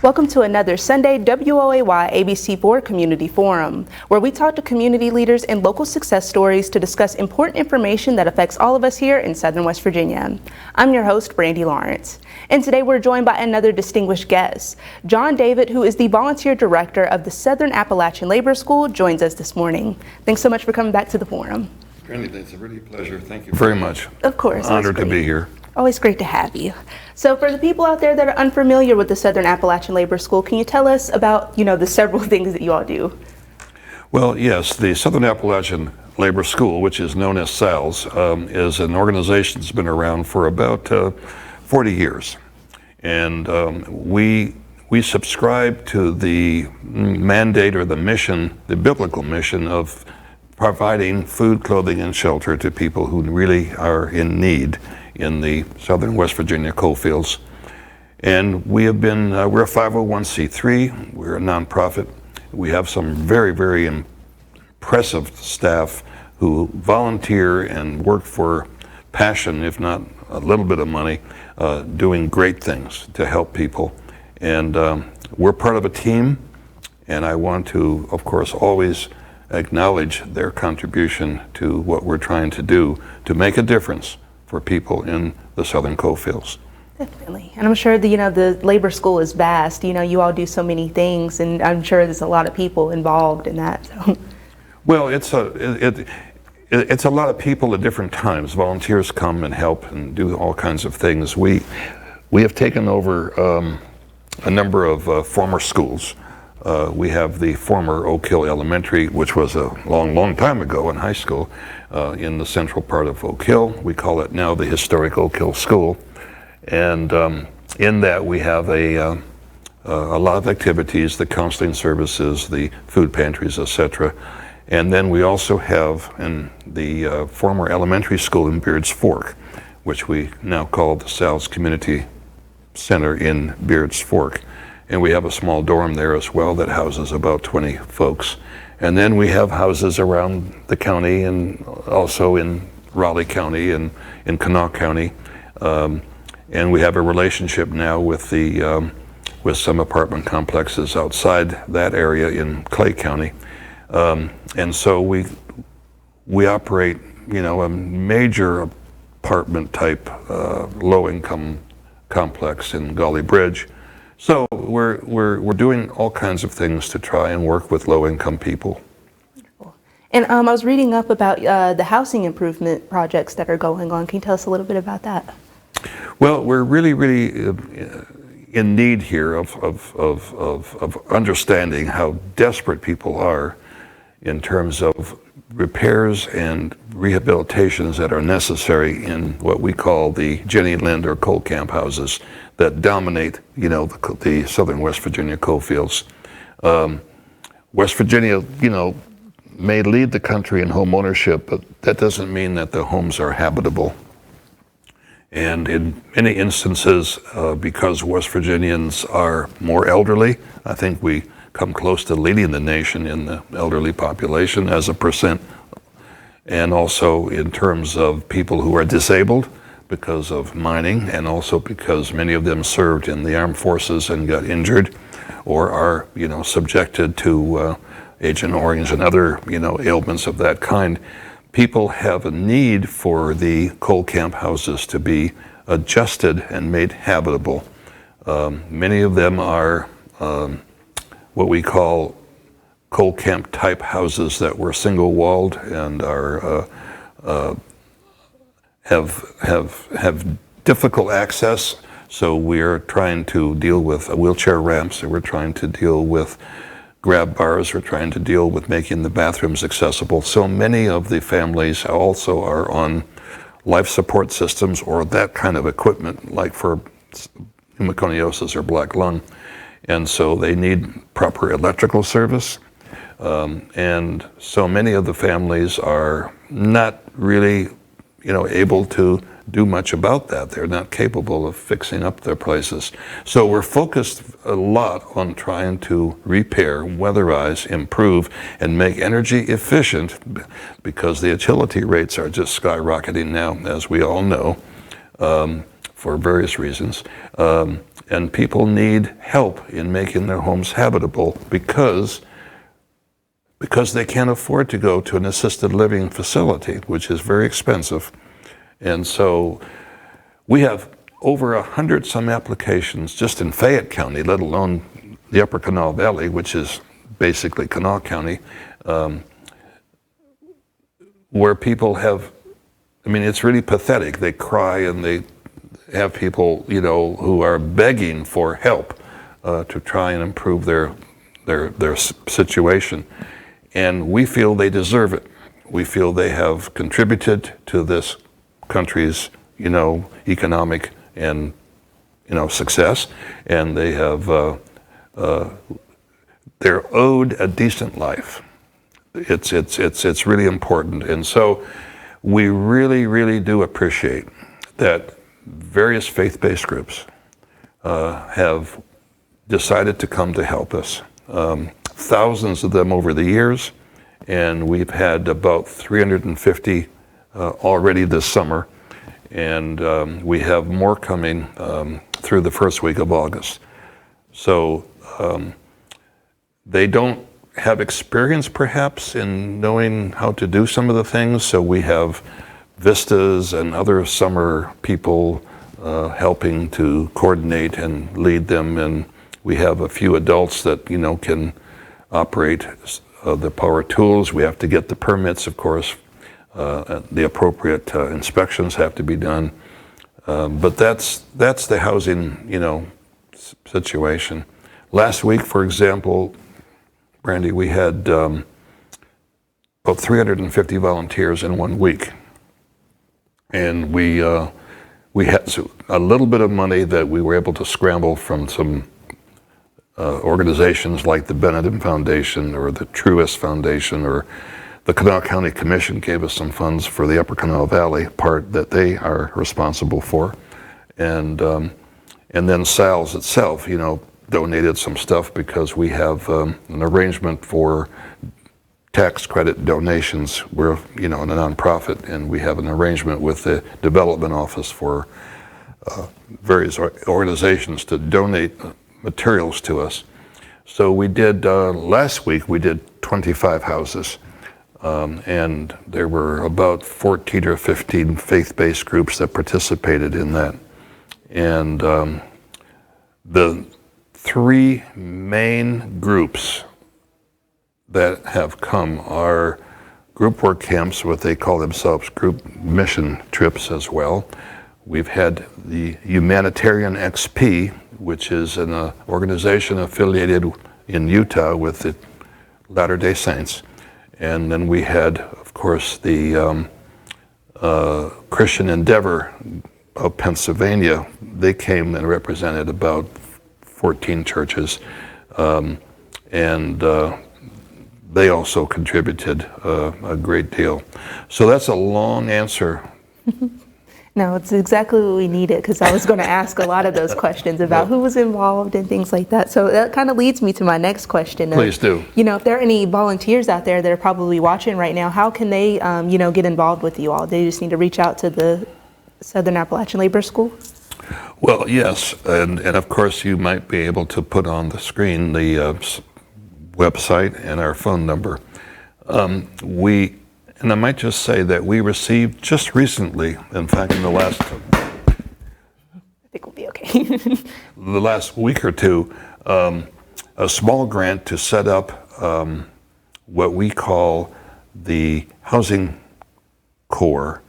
Welcome to another Sunday WOAY ABC4 Community Forum, where we talk to community leaders and local success stories to discuss important information that affects all of us here in Southern West Virginia. I'm your host, Brandy Lawrence, and today we're joined by another distinguished guest. John David, who is the volunteer director of the Southern Appalachian Labor School, joins us this morning. Thanks so much for coming back to the forum. Brandy, it's a really pleasure. Thank you very much. Of course. Honored to be here. Always great to have you. So for the people out there that are unfamiliar with the Southern Appalachian Labor School, can you tell us about, the several things that you all do? Well, yes, the Southern Appalachian Labor School, which is known as SALS, is an organization that's been around for about 40 years. And we subscribe to the mandate or the mission, the biblical mission of providing food, clothing, and shelter to people who really are in need in the Southern West Virginia coalfields. And we have been, we're a 501c3, we're a nonprofit. We have some very, very impressive staff who volunteer and work for passion, if not a little bit of money, doing great things to help people. And we're part of a team, and I want to, of course, always acknowledge their contribution to what we're trying to do to make a difference for people in the southern coalfields. Definitely. And I'm sure the labor school is vast. You all do so many things, and I'm sure there's a lot of people involved in that. So. Well, it's a lot of people at different times. Volunteers come and help and do all kinds of things. We have taken over a number of former schools. We have the former Oak Hill Elementary, which was a long time ago in high school, in the central part of Oak Hill. We call it now the historic Oak Hill School. And in that we have a lot of activities, the counseling services, the food pantries, etc. And then we also have in the former elementary school in Beards Fork, which we now call the SALS Community Center in Beards Fork. And we have a small dorm there as well that houses about 20 folks. And then we have houses around the county and also in Raleigh County and in Kanawha County. And we have a relationship now with with some apartment complexes outside that area in Clay County. And so we operate, a major apartment type low-income complex in Gully Bridge. So we're doing all kinds of things to try and work with low-income people. Wonderful. And I was reading up about the housing improvement projects that are going on. Can you tell us a little bit about that? Well, we're really in need here of understanding how desperate people are in terms of repairs and rehabilitations that are necessary in what we call the Jenny Lind or coal camp houses that dominate, the southern West Virginia coalfields. West Virginia, may lead the country in home ownership, but that doesn't mean that the homes are habitable. And in many instances, because West Virginians are more elderly, I think we come close to leading the nation in the elderly population as a percent, and also in terms of people who are disabled because of mining, and also because many of them served in the armed forces and got injured, or are, subjected to Agent Orange and other, ailments of that kind. People have a need for the coal camp houses to be adjusted and made habitable. Many of them are what we call coal camp type houses that were single walled and are have difficult access. So we're trying to deal with wheelchair ramps, and we're trying to deal with grab bars, we're trying to deal with making the bathrooms accessible. So many of the families also are on life support systems or that kind of equipment, like for pneumoconiosis or black lung. And so they need proper electrical service. And so many of the families are not really, able to do much about that. They're not capable of fixing up their places. So we're focused a lot on trying to repair, weatherize, improve, and make energy efficient, because the utility rates are just skyrocketing now, as we all know, for various reasons. and people need help in making their homes habitable because they can't afford to go to an assisted living facility, which is very expensive. And so we have over 100 some applications just in Fayette County, let alone the Upper Kanawha Valley, which is basically Kanawha County, where people have, I mean, it's really pathetic. They cry and they have people, you know, who are begging for help to try and improve their situation. And we feel they deserve it. We feel they have contributed to this country's, you know, economic and, you know, success, and they have, they're owed a decent life. It's really important. And so we really do appreciate that various faith-based groups have decided to come to help us. Thousands of them over the years, and we've had about 350 already this summer, and we have more coming through the first week of August. So they don't have experience perhaps in knowing how to do some of the things, so we have Vistas and other summer people helping to coordinate and lead them, and we have a few adults that, you know, can operate the power tools. We have to get the permits, of course. The appropriate inspections have to be done. But that's the housing, you know, situation. Last week, for example, Brandy, we had about 350 volunteers in 1 week. And we had a little bit of money that we were able to scramble from some organizations like the Benedum Foundation or the Truist Foundation, or the Kanawha County Commission gave us some funds for the Upper Kanawha Valley part that they are responsible for. And then SALS itself, you know, donated some stuff because we have an arrangement for tax credit donations. We're, you know, a nonprofit, and we have an arrangement with the development office for various organizations to donate materials to us. So we did, last week we did 25 houses, and there were about 14 or 15 faith-based groups that participated in that. And the three main groups that have come are group work camps, what they call themselves group mission trips as well. We've had the Humanitarian XP, which is an organization affiliated in Utah with the Latter-day Saints. And then we had, of course, the Christian Endeavor of Pennsylvania. They came and represented about 14 churches, and they also contributed a great deal. So that's a long answer. No, it's exactly what we needed, because I was going to ask a lot of those questions about who was involved and things like that. So that kind of leads me to my next question. Please do. You know, if there are any volunteers out there that are probably watching right now, how can they, you know, get involved with you all? They just need to reach out to the Southern Appalachian Labor School? Well, yes, and of course you might be able to put on the screen the website and our phone number. And I might just say that we received just recently, in fact, in the last, I think we'll be okay. the last week or two, a small grant to set up what we call the Housing Corps,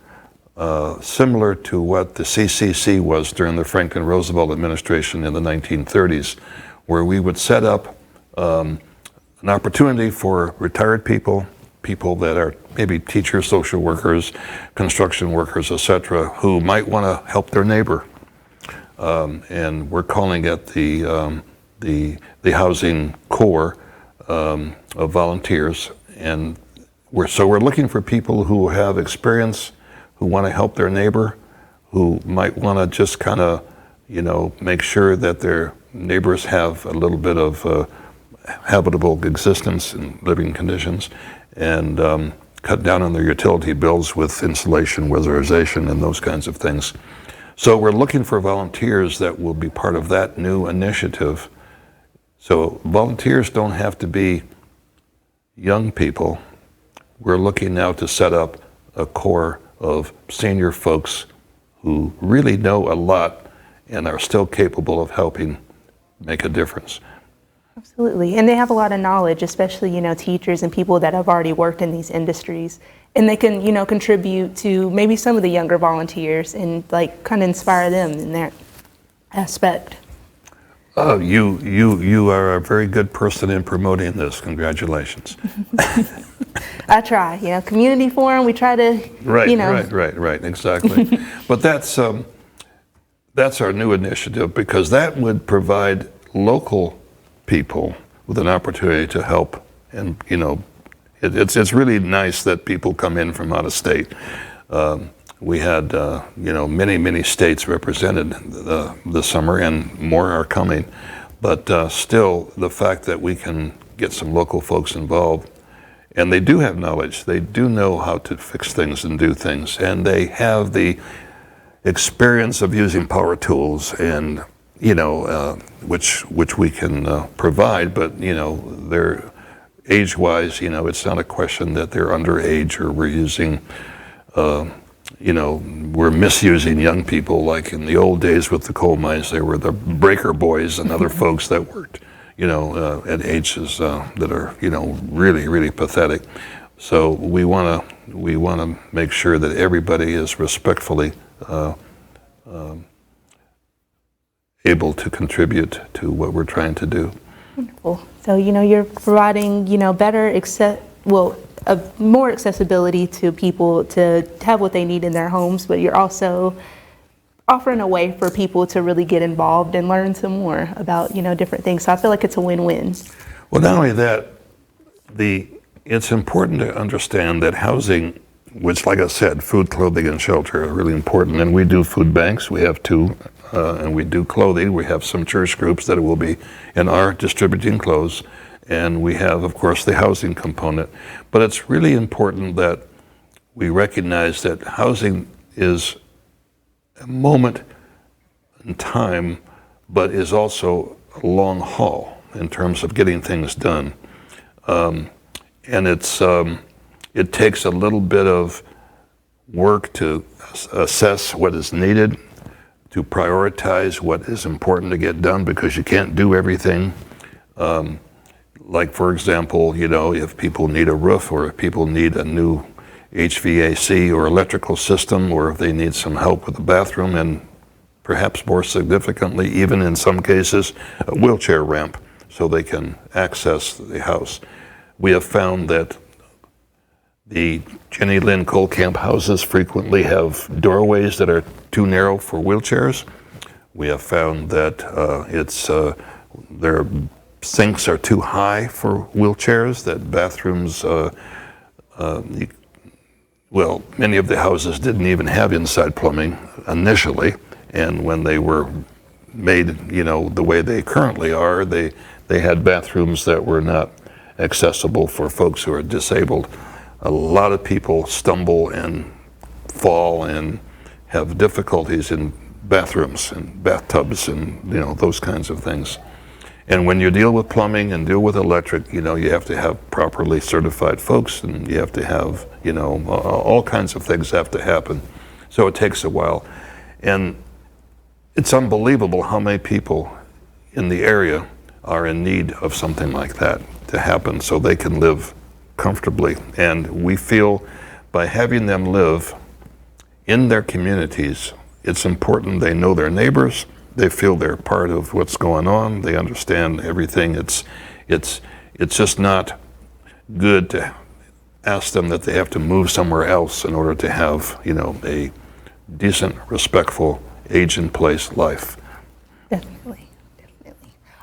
similar to what the CCC was during the Franklin Roosevelt administration in the 1930s, where we would set up an opportunity for retired people that are maybe teachers, social workers, construction workers, etc., who might want to help their neighbor. And we're calling it the Housing Corps of volunteers. And we're looking for people who have experience, who want to help their neighbor, who might want to just kind of, you know, make sure that their neighbors have a little bit of habitable existence and living conditions, and cut down on their utility bills with insulation, weatherization, and those kinds of things. So we're looking for volunteers that will be part of that new initiative. So volunteers don't have to be young people. We're looking now to set up a core of senior folks who really know a lot and are still capable of helping make a difference. Absolutely. And they have a lot of knowledge, especially, teachers and people that have already worked in these industries. And they can, contribute to maybe some of the younger volunteers and kind of inspire them in that aspect. Oh, you are a very good person in promoting this. Congratulations. I try, community forum, we try to, Right, exactly. But that's our new initiative, because that would provide local people with an opportunity to help. And, it's really nice that people come in from out of state. We had, many states represented this summer, and more are coming. But still, the fact that we can get some local folks involved, and they do have knowledge, they do know how to fix things and do things, and they have the experience of using power tools, and which we can provide. But they're age-wise, it's not a question that they're underage or we're using. We're misusing young people like in the old days with the coal mines. They were the breaker boys and other folks that worked, at ages that are, really pathetic. So we want to make sure that everybody is respectfully able to contribute to what we're trying to do. Wonderful. So, you're providing, more accessibility to people to have what they need in their homes, but you're also offering a way for people to really get involved and learn some more about, different things. So I feel like it's a win-win. Well, not only that, it's important to understand that housing, which, like I said, food, clothing, and shelter are really important. And we do food banks. We have two, and we do clothing. We have some church groups that will be and are distributing clothes. And we have, of course, the housing component. But it's really important that we recognize that housing is a moment in time, but is also a long haul in terms of getting things done. And it takes a little bit of work to assess what is needed, to prioritize what is important to get done, because you can't do everything. Like, for example, if people need a roof, or if people need a new HVAC or electrical system, or if they need some help with the bathroom, and perhaps more significantly, even in some cases, a wheelchair ramp so they can access the house. We have found that the Jenny Lynn Kohlkamp houses frequently have doorways that are too narrow for wheelchairs. We have found that their sinks are too high for wheelchairs, that bathrooms, many of the houses didn't even have inside plumbing initially, and when they were made, the way they currently are, they had bathrooms that were not accessible for folks who are disabled. A lot of people stumble and fall and have difficulties in bathrooms and bathtubs and those kinds of things. And when you deal with plumbing and deal with electric, you have to have properly certified folks, and you have to have, all kinds of things have to happen. So it takes a while. And it's unbelievable how many people in the area are in need of something like that to happen so they can live comfortably. And we feel by having them live in their communities, it's important they know their neighbors. They feel they're part of what's going on. They understand everything. It's just not good to ask them that they have to move somewhere else in order to have, a decent, respectful, age-in-place life. Definitely.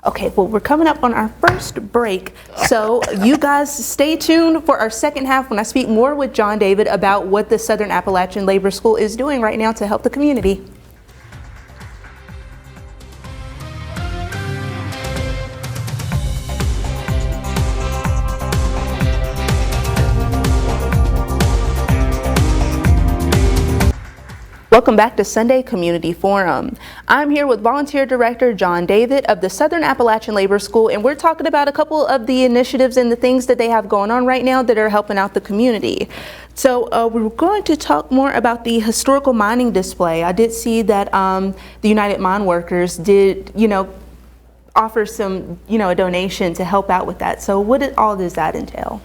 Okay, well, we're coming up on our first break, so you guys stay tuned for our second half when I speak more with John David about what the Southern Appalachian Labor School is doing right now to help the community. Welcome back to Sunday Community Forum. I'm here with Volunteer Director John David of the Southern Appalachian Labor School, and we're talking about a couple of the initiatives and the things that they have going on right now that are helping out the community. So we're going to talk more about the historical mining display. I did see that the United Mine Workers did, offer some, a donation to help out with that. So what all does that entail?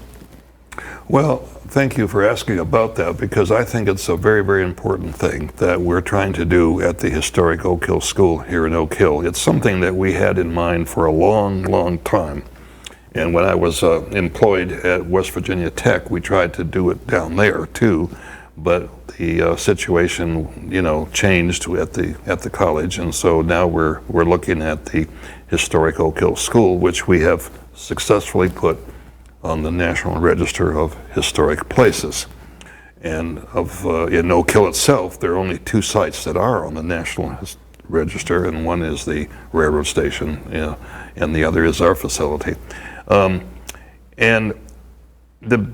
Well, thank you for asking about that, because I think it's a very, very important thing that we're trying to do at the historic Oak Hill School here in Oak Hill. It's something that we had in mind for a long, long time. And when I was employed at West Virginia Tech, we tried to do it down there too, but the situation, changed at the college, and so now we're looking at the historic Oak Hill School, which we have successfully put on the National Register of Historic Places. And in Oak Hill itself, there are only 2 sites that are on the National Register, and one is the railroad station, and the other is our facility. And the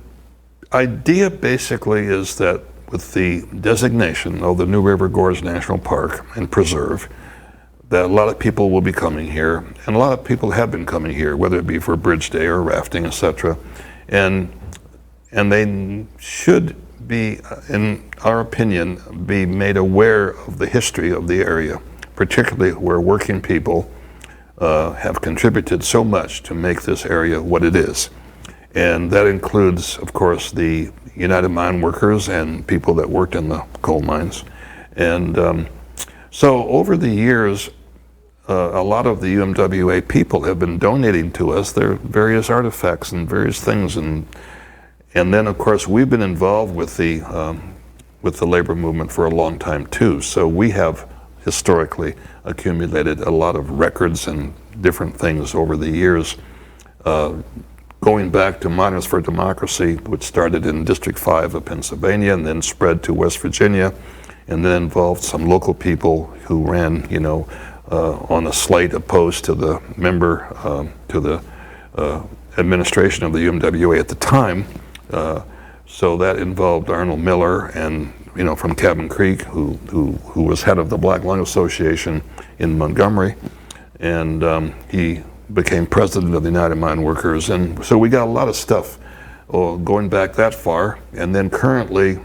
idea basically is that with the designation of the New River Gorge National Park and Preserve, that a lot of people will be coming here, and a lot of people have been coming here, whether it be for Bridge Day or rafting, etc. And they should be, in our opinion, be made aware of the history of the area, particularly where working people have contributed so much to make this area what it is. And that includes, of course, the United Mine Workers and people that worked in the coal mines. And so over the years, a lot of the UMWA people have been donating to us their various artifacts and various things, and then of course we've been involved with the labor movement for a long time too. So we have historically accumulated a lot of records and different things over the years, going back to Miners for Democracy, which started in District 5 of Pennsylvania and then spread to West Virginia, and then involved some local people who ran, on a slate opposed to the to the administration of the UMWA at the time. So that involved Arnold Miller, and from Cabin Creek, who was head of the Black Lung Association in Montgomery, and he became president of the United Mine Workers. And so we got a lot of stuff going back that far, and then currently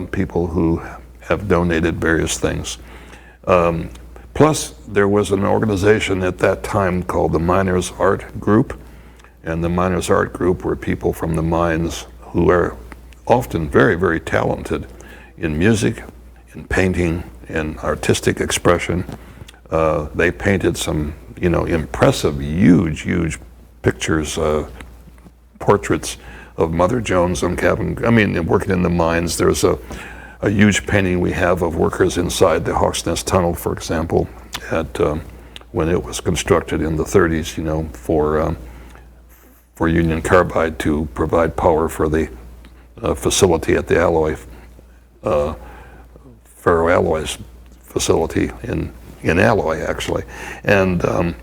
people who have donated various things. Plus, there was an organization at that time called the Miners Art Group, and the Miners Art Group were people from the mines who are often very, very talented in music, in painting, in artistic expression. They painted some, impressive, huge pictures, portraits of Mother Jones on working in the mines. There's a huge painting we have of workers inside the Hawks Nest Tunnel, for example, when it was constructed in the 30s, for Union Carbide to provide power for the facility at the ferroalloys facility in Alloy, actually. And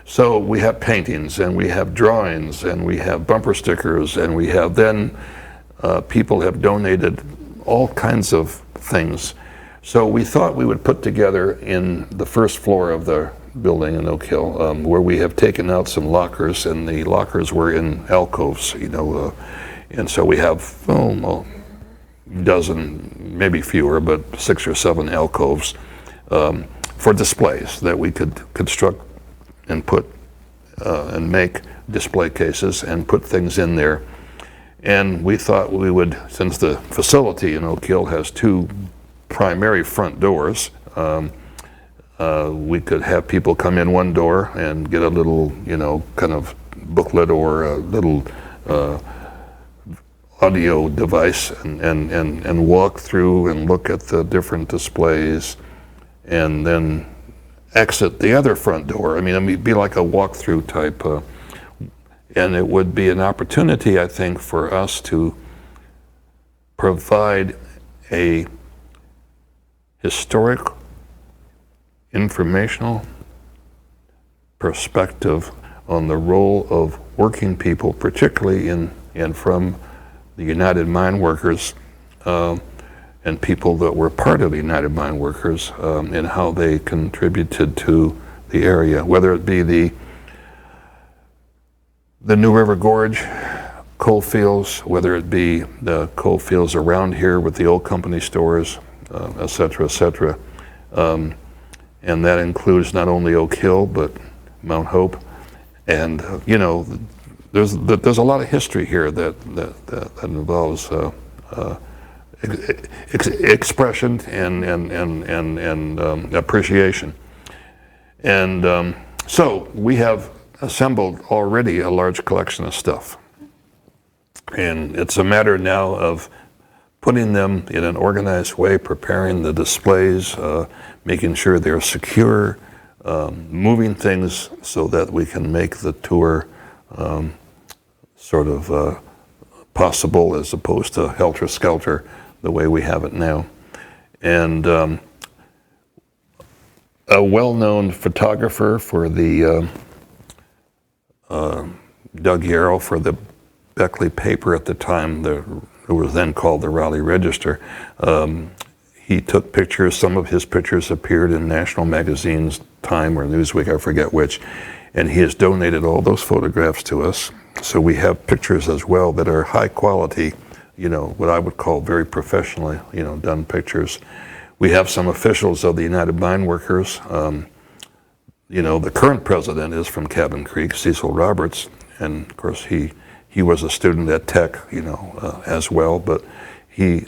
so we have paintings, and we have drawings, and we have bumper stickers, and we have then people have donated all kinds of things. So we thought we would put together in the first floor of the building in Oak Hill, where we have taken out some lockers, and the lockers were in alcoves, and so we have a dozen, maybe fewer, but 6 or 7 alcoves for displays that we could construct and put and make display cases and put things in there. And we thought we would, since the facility in Oak Hill has 2 primary front doors, we could have people come in one door and get a little, kind of booklet or a little audio device and walk through and look at the different displays, and then exit the other front door. It'd be like a walkthrough type. And it would be an opportunity, I think, for us to provide a historic, informational perspective on the role of working people, particularly in and from the United Mine Workers, and people that were part of the United Mine Workers and how they contributed to the area, whether it be the New River Gorge coal fields, whether it be the coal fields around here with the old company stores, et cetera, et cetera. And that includes not only Oak Hill, but Mount Hope. And, you know, there's a lot of history here that involves expression and appreciation. And so we have assembled already a large collection of stuff. And it's a matter now of putting them in an organized way, preparing the displays, making sure they're secure, moving things so that we can make the tour sort of possible as opposed to helter-skelter the way we have it now. And a well-known photographer for the Doug Yarrow for the Beckley paper at the time, it was then called the Raleigh Register. He took pictures. Some of his pictures appeared in national magazines, Time or Newsweek, I forget which, and he has donated all those photographs to us. So we have pictures as well that are high quality, you know, what I would call very professionally, you know, done pictures. We have some officials of the United Mine Workers. You know, the current president is from Cabin Creek, Cecil Roberts, and of course he was a student at Tech, you know, as well, but he's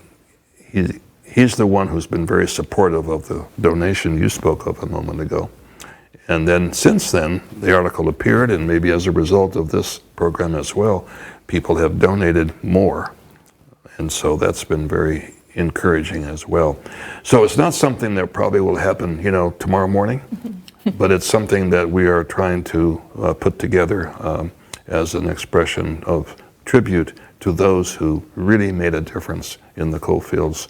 the one who's been very supportive of the donation you spoke of a moment ago. And then since then, the article appeared, and maybe as a result of this program as well, people have donated more. And so that's been very encouraging as well. So it's not something that probably will happen, you know, tomorrow morning, but it's something that we are trying to put together as an expression of tribute to those who really made a difference in the coal fields.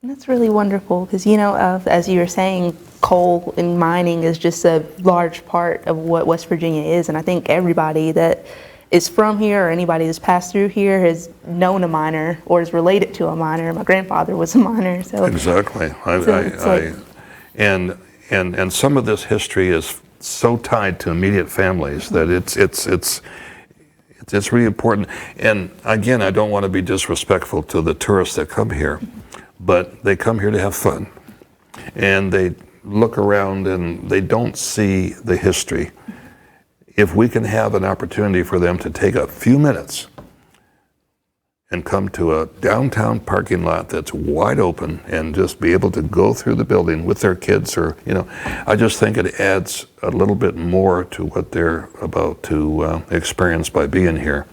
That's really wonderful because, you know, as you were saying, coal and mining is just a large part of what West Virginia is. And I think everybody that is from here or anybody that's passed through here has known a miner or is related to a miner. My grandfather was a miner. So exactly. And some of this history is so tied to immediate families that it's really important. And again, I don't want to be disrespectful to the tourists that come here, but they come here to have fun. And they look around and they don't see the history. If we can have an opportunity for them to take a few minutes and come to a downtown parking lot that's wide open and just be able to go through the building with their kids, or, you know, I just think it adds a little bit more to what they're about to experience by being here.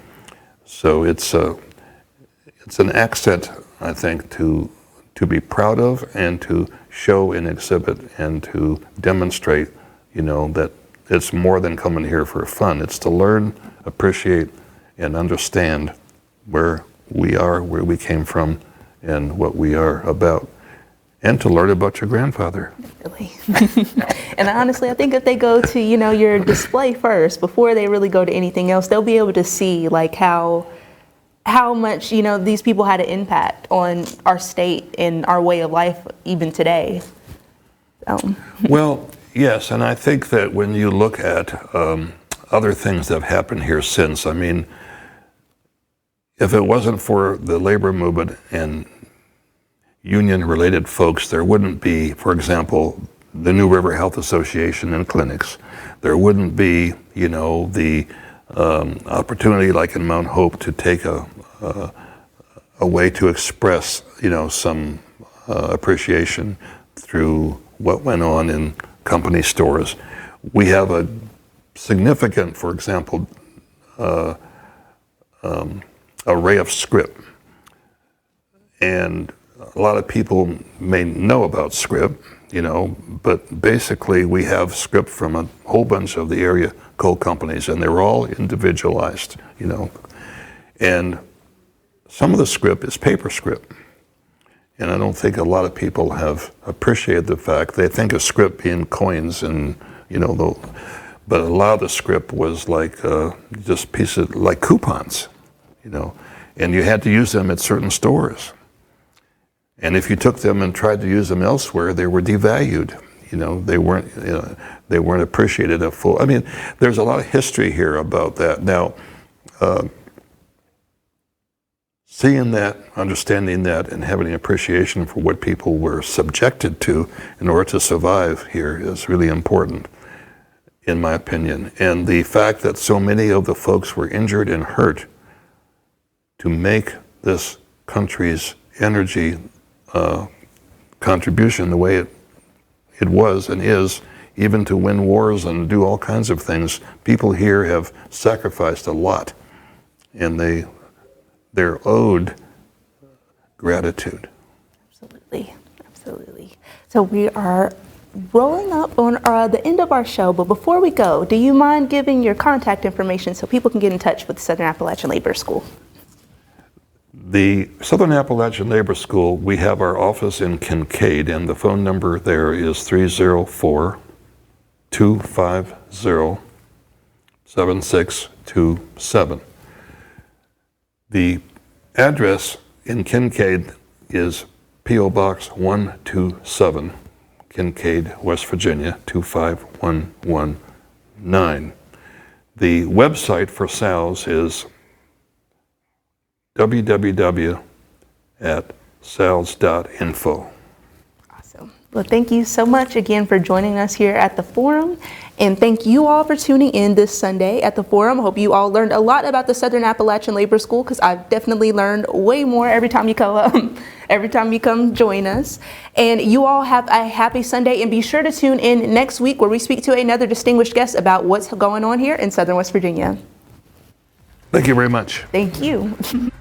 So it's an accent, I think, to be proud of and to show and exhibit and to demonstrate, you know, that it's more than coming here for fun. It's to learn, appreciate, and understand where we are, where we came from, and what we are about, and to learn about your grandfather. Really. And honestly, I think if they go to, you know, your display first, before they really go to anything else, they'll be able to see like how much, you know, these people had an impact on our state and our way of life even today. Well, yes, and I think that when you look at other things that have happened here since, I mean, if it wasn't for the labor movement and union-related folks, there wouldn't be, for example, the New River Health Association and clinics. There wouldn't be, you know, the opportunity like in Mount Hope to take a way to express, you know, some appreciation through what went on in company stores. We have a significant, for example, array of script. And a lot of people may know about script, you know, but basically we have script from a whole bunch of the area coal companies, and they're all individualized, you know. And some of the script is paper script. And I don't think a lot of people have appreciated the fact. They think of script being coins and, you know, but a lot of the script was like just pieces, like coupons, you know, and you had to use them at certain stores. And if you took them and tried to use them elsewhere, they were devalued. They weren't appreciated at full. I mean, there's a lot of history here about that. Now, seeing that, understanding that, and having an appreciation for what people were subjected to in order to survive here is really important, in my opinion. And the fact that so many of the folks were injured and hurt to make this country's energy contribution the way it was and is, even to win wars and do all kinds of things, people here have sacrificed a lot, and they're owed gratitude. Absolutely, absolutely. So we are rolling up on the end of our show, but before we go, do you mind giving your contact information so people can get in touch with the Southern Appalachian Labor School? The Southern Appalachian Labor School, we have our office in Kincaid, and the phone number there is 304-250-7627. The address in Kincaid is P.O. Box 127, Kincaid, West Virginia, 25119. The website for SALS is www.sals.info. Awesome. Well, thank you so much again for joining us here at the Forum. And thank you all for tuning in this Sunday at the Forum. I hope you all learned a lot about the Southern Appalachian Labor School, because I've definitely learned way more every time you come join us. And you all have a happy Sunday, and be sure to tune in next week where we speak to another distinguished guest about what's going on here in Southern West Virginia. Thank you very much. Thank you.